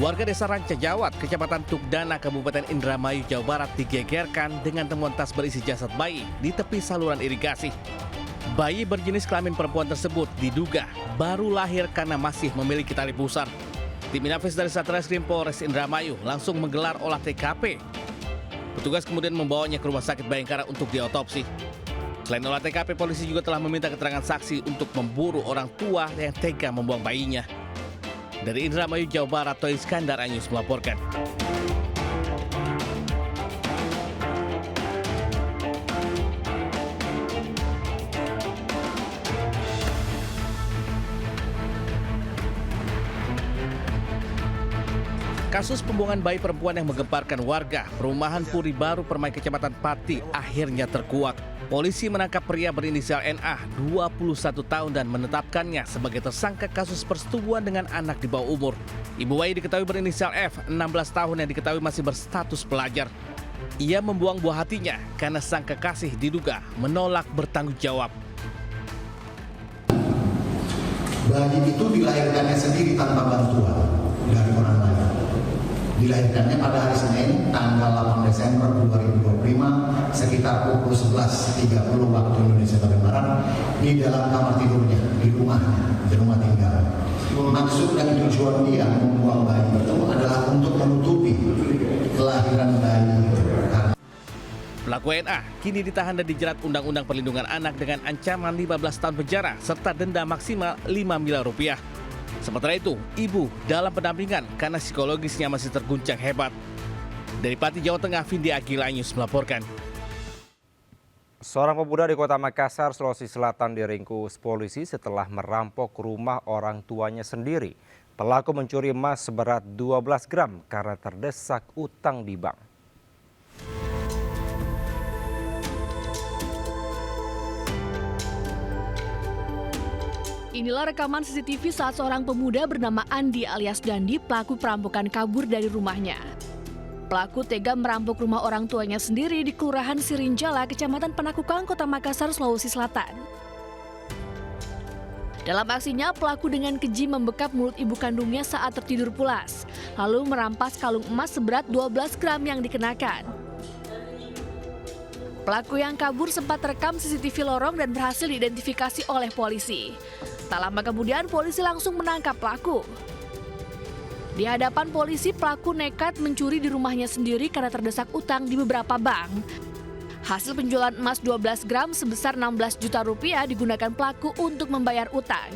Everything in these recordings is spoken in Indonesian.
Warga desa Rancajawat, Kecamatan Tugdana, Kabupaten Indramayu, Jawa Barat digegerkan dengan temuan tas berisi jasad bayi di tepi saluran irigasi. Bayi berjenis kelamin perempuan tersebut diduga baru lahir karena masih memiliki tali pusar. Tim Inafis dari Satreskrim Polres Indramayu langsung menggelar olah TKP. Petugas kemudian membawanya ke Rumah Sakit Bayangkara untuk diotopsi. Selain olah TKP, polisi juga telah meminta keterangan saksi untuk memburu orang tua yang tega membuang bayinya. Dari Indramayu, Jawa Barat, Toy Iskandar Anyus melaporkan. Kasus pembuangan bayi perempuan yang menggemparkan warga perumahan Puri Baru Permai, Kecamatan Pati akhirnya terkuak. Polisi menangkap pria berinisial NA, 21 tahun dan menetapkannya sebagai tersangka kasus persetubuhan dengan anak di bawah umur. Ibu bayi diketahui berinisial F, 16 tahun yang diketahui masih berstatus pelajar. Ia membuang buah hatinya karena sang kekasih diduga menolak bertanggung jawab. Bayi itu dilahirkannya sendiri tanpa bantuan dari orang lain. Dilahirkannya pada hari Senin, tanggal 8 Desember 2025, sekitar pukul 11.30 waktu Indonesia bagian Barat, di dalam kamar tidurnya, di rumahnya, di rumah tinggal. Maksud dan tujuan dia membuang bayi itu adalah untuk menutupi kelahiran bayi. Pelaku NA kini ditahan dan dijerat Undang-Undang Perlindungan Anak dengan ancaman 15 tahun penjara serta denda maksimal 5 miliar rupiah. Sementara itu, ibu dalam pendampingan karena psikologisnya masih terguncang hebat. Dari Pati, Jawa Tengah, Vindi Agila Anyus melaporkan. Seorang pemuda di Kota Makassar, Sulawesi Selatan diringkus polisi setelah merampok rumah orang tuanya sendiri. Pelaku mencuri emas seberat 12 gram karena terdesak utang di bank. Inilah rekaman CCTV saat seorang pemuda bernama Andi alias Dandi pelaku perampokan kabur dari rumahnya. Pelaku tega merampok rumah orang tuanya sendiri di Kelurahan Sirinjala, Kecamatan Panakukang, Kota Makassar, Sulawesi Selatan. Dalam aksinya, pelaku dengan keji membekap mulut ibu kandungnya saat tertidur pulas, lalu merampas kalung emas seberat 12 gram yang dikenakan. Pelaku yang kabur sempat terekam CCTV lorong dan berhasil diidentifikasi oleh polisi. Tak lama kemudian polisi langsung menangkap pelaku. Di hadapan polisi, pelaku nekat mencuri di rumahnya sendiri karena terdesak utang di beberapa bank. Hasil penjualan emas 12 gram sebesar 16 juta rupiah digunakan pelaku untuk membayar utang.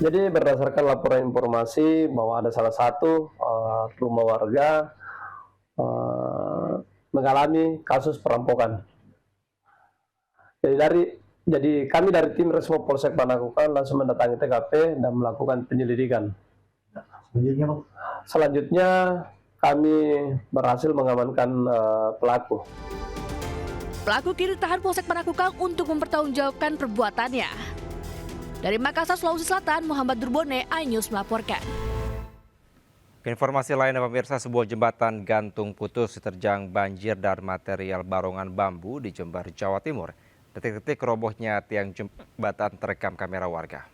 Jadi berdasarkan laporan informasi bahwa ada salah satu rumah warga mengalami kasus perampokan. Jadi kami dari tim Resmo Polsek Panakukang langsung mendatangi TKP dan melakukan penyelidikan. Selanjutnya kami berhasil mengamankan pelaku. Pelaku kini ditahan Polsek Panakukang untuk mempertanggungjawabkan perbuatannya. Dari Makassar, Sulawesi Selatan, Muhammad Durbone, iNews melaporkan. Informasi lainnya pemirsa, sebuah jembatan gantung putus diterjang banjir dan material barongan bambu di Jember, Jawa Timur. Detik-detik robohnya tiang jembatan terekam kamera warga.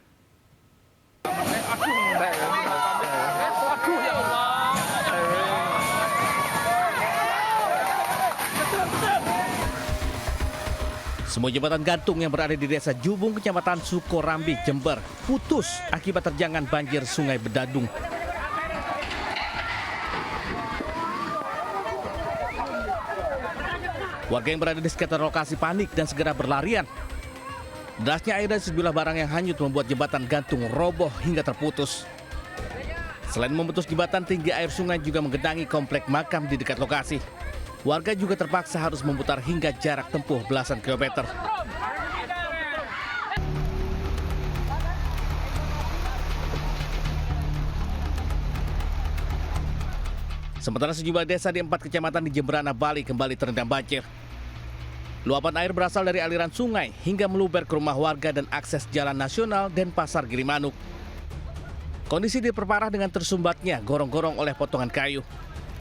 Semua jembatan gantung yang berada di Desa Jubung, Kecamatan Sukorambi, Jember, putus akibat terjangan banjir Sungai Bedadung. Warga yang berada di sekitar lokasi panik dan segera berlarian. Derasnya air dan sejumlah barang yang hanyut membuat jembatan gantung roboh hingga terputus. Selain memutus jembatan, tinggi air sungai juga menggenangi komplek makam di dekat lokasi. Warga juga terpaksa harus memutar hingga jarak tempuh belasan kilometer. Sementara sejumlah desa di 4 kecamatan di Jemberana, Bali kembali terendam banjir. Luapan air berasal dari aliran sungai hingga meluber ke rumah warga dan akses jalan nasional Denpasar Gilimanuk. Kondisi diperparah dengan tersumbatnya gorong-gorong oleh potongan kayu.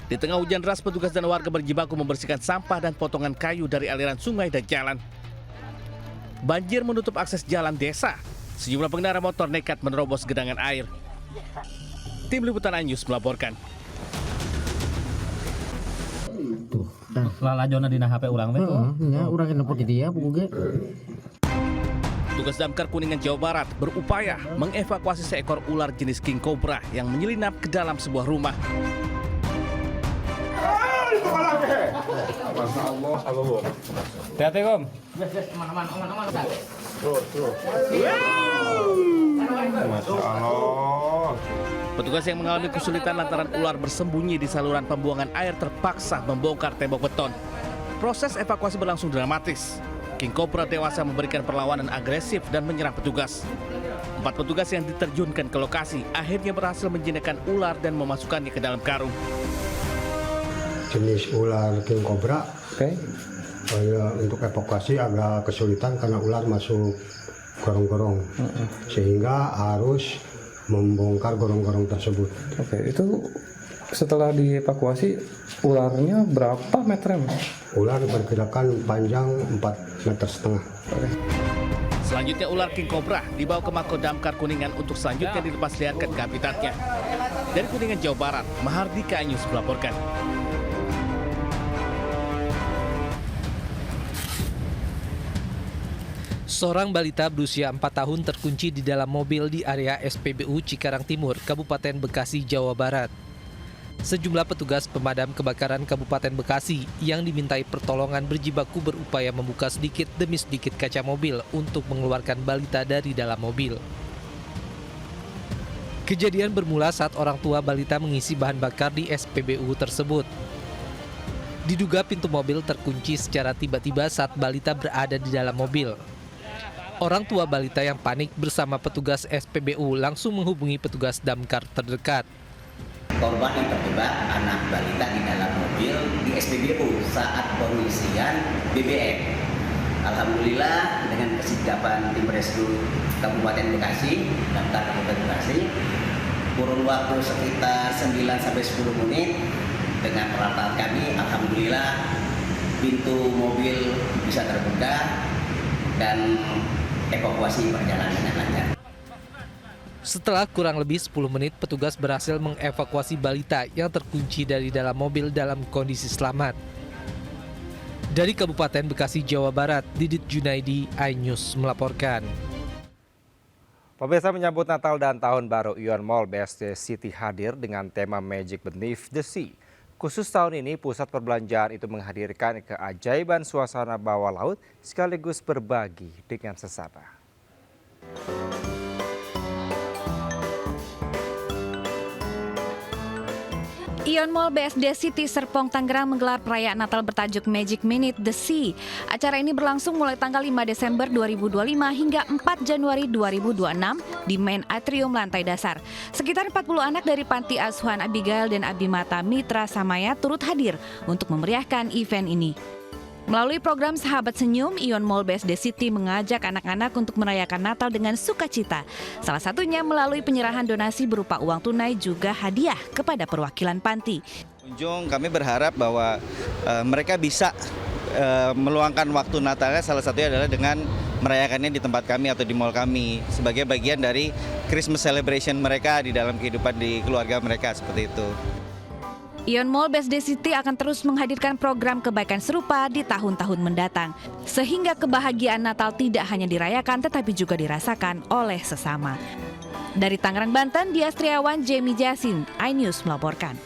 Di tengah hujan deras, petugas dan warga berjibaku membersihkan sampah dan potongan kayu dari aliran sungai dan jalan. Banjir menutup akses jalan desa. Sejumlah pengendara motor nekat menerobos genangan air. Tim Liputan iNews melaporkan. Lalajona dina HP urang teh. Ya, urang nepot di dia buku ge. Tugas Damkar Kuningan, Jawa Barat berupaya mengevakuasi seekor ular jenis king cobra yang menyelinap ke dalam sebuah rumah. Hati-hati, Kom. Petugas yang mengalami kesulitan lantaran ular bersembunyi di saluran pembuangan air terpaksa membongkar tembok beton. Proses evakuasi berlangsung dramatis. King cobra dewasa memberikan perlawanan agresif dan menyerang petugas. 4 petugas yang diterjunkan ke lokasi akhirnya berhasil menjinakkan ular dan memasukkannya ke dalam karung. Jenis ular king cobra. Oke. Untuk evakuasi agak kesulitan karena ular masuk gorong-gorong, sehingga harus membongkar gorong-gorong tersebut. Oke, itu setelah dievakuasi ularnya berapa meter? Ular berkirakan panjang 4,5 meter. Selanjutnya ular king cobra dibawa ke Mako Damkar Kuningan untuk selanjutnya dilepas liarkan ke habitatnya. Dari Kuningan, Jawa Barat, Mahardika iNews melaporkan. Seorang balita berusia 4 tahun terkunci di dalam mobil di area SPBU Cikarang Timur, Kabupaten Bekasi, Jawa Barat. Sejumlah petugas pemadam kebakaran Kabupaten Bekasi yang dimintai pertolongan berjibaku berupaya membuka sedikit demi sedikit kaca mobil untuk mengeluarkan balita dari dalam mobil. Kejadian bermula saat orang tua balita mengisi bahan bakar di SPBU tersebut. Diduga pintu mobil terkunci secara tiba-tiba saat balita berada di dalam mobil. Orang tua balita yang panik bersama petugas SPBU langsung menghubungi petugas damkar terdekat. Korban yang terjebak anak balita di dalam mobil di SPBU saat pengisian BBM. Alhamdulillah dengan kesigapan tim rescue Kabupaten Bekasi, damkar Kabupaten Bekasi, kurun waktu sekitar 9-10 menit dengan peralatan kami, alhamdulillah pintu mobil bisa terbuka dan evakuasi berjalan dengan lancar. Setelah kurang lebih 10 menit, petugas berhasil mengevakuasi balita yang terkunci dari dalam mobil dalam kondisi selamat. Dari Kabupaten Bekasi, Jawa Barat, Didit Junaidi, iNews melaporkan. Pemirsa, menyambut Natal dan Tahun Baru, Ion Mall BSD City hadir dengan tema Magic Beneath the Sea. Khusus tahun ini, pusat perbelanjaan itu menghadirkan keajaiban suasana bawah laut sekaligus berbagi dengan sesama. Ion Mall BSD City Serpong Tangerang menggelar perayaan Natal bertajuk Magic Beneath the Sea. Acara ini berlangsung mulai tanggal 5 Desember 2025 hingga 4 Januari 2026 di main atrium lantai dasar. Sekitar 40 anak dari Panti Asuhan Abigail dan Abimata Mitra Samaya turut hadir untuk memeriahkan event ini. Melalui program Sahabat Senyum, Ion Mall BSD City mengajak anak-anak untuk merayakan Natal dengan sukacita. Salah satunya melalui penyerahan donasi berupa uang tunai juga hadiah kepada perwakilan panti. Pengunjung kami berharap bahwa mereka bisa meluangkan waktu Natalnya, salah satunya adalah dengan merayakannya di tempat kami atau di mall kami sebagai bagian dari Christmas celebration mereka di dalam kehidupan di keluarga mereka, seperti itu. Ion Mall BSD City akan terus menghadirkan program kebaikan serupa di tahun-tahun mendatang, sehingga kebahagiaan Natal tidak hanya dirayakan tetapi juga dirasakan oleh sesama. Dari Tangerang, Banten, Dias Triawan, Jamie Jasin, iNews melaporkan.